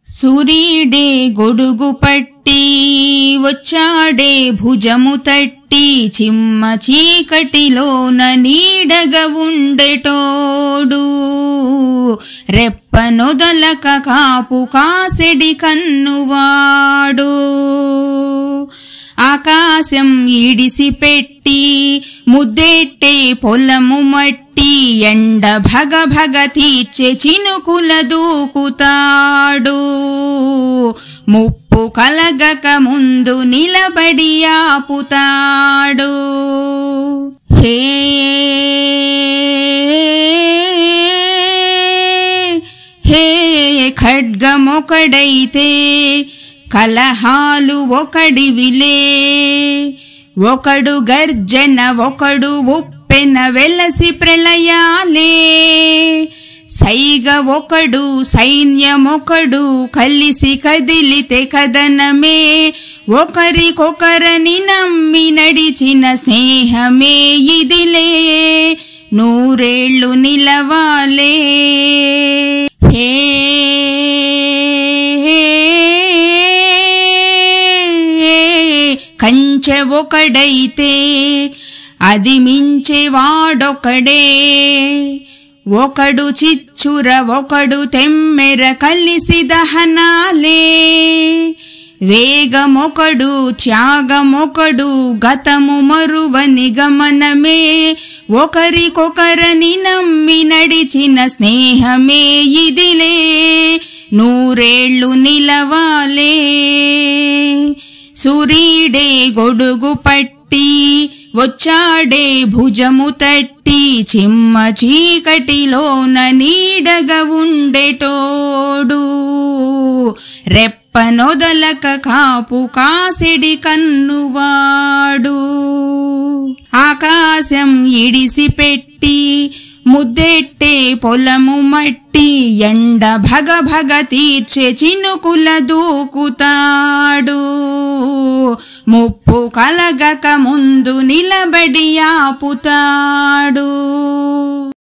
సూర్యుడే గొడుగు పట్టి వచ్చాడే భుజము తట్టి చిమ్మ చీకటిలోన నీడగా ఉండేటోడు రెప్పనొదలక కాపు కాసెడి కన్నువాడు ఆకాశం ఇడిసిపెట్టి ముద్దెట్టే పొలము మట్టి ఎండ భగ భగ తీర్చే చినుకుల దూకుతాడు ముప్పు కలగక ముందు నిలబడి ఆపుతాడు హే హే ఖడ్గమొకడైతే కలహాలు ఒకడివిలే ఒకడు గర్జన ఒకడు ఉప్పెన వెలసి ప్రళయాలే సైగ ఒకడు సైన్యమొకడు కలిసి కదిలితే కదనమే ఒకరికొకరని నమ్మి నడిచిన స్నేహమే ఇదిలే నూరేళ్లు నిలవాలే హే కంచె ఒకడైతే అది మించేవాడొకడే ఒకడు చిచ్చుర ఒకడు తెమ్మెర కలిసి దహనాలే వేగమొకడు త్యాగమొకడు గతము మరువని గమనమే ఒకరికొకరని నమ్మి నడిచిన స్నేహమే ఇదిలే నూరేళ్లు నిలవాలే సూర్యుడే గొడుగు పట్టి వచ్చాడే భుజము తట్టి చిమ్మ చీకటిలోన నీడగా ఉండేటోడు రెప్పనొదలక కాపు కాసెడి కన్నువాడు ఆకాశం ఇడిసిపెట్టి ముద్దెట్టే పొలము మట్టి ఎండ భగ భగ తీర్చే చినుకుల దూకుతాడు ముప్పు కలగక ముందు నిలబడి ఆపుతాడు।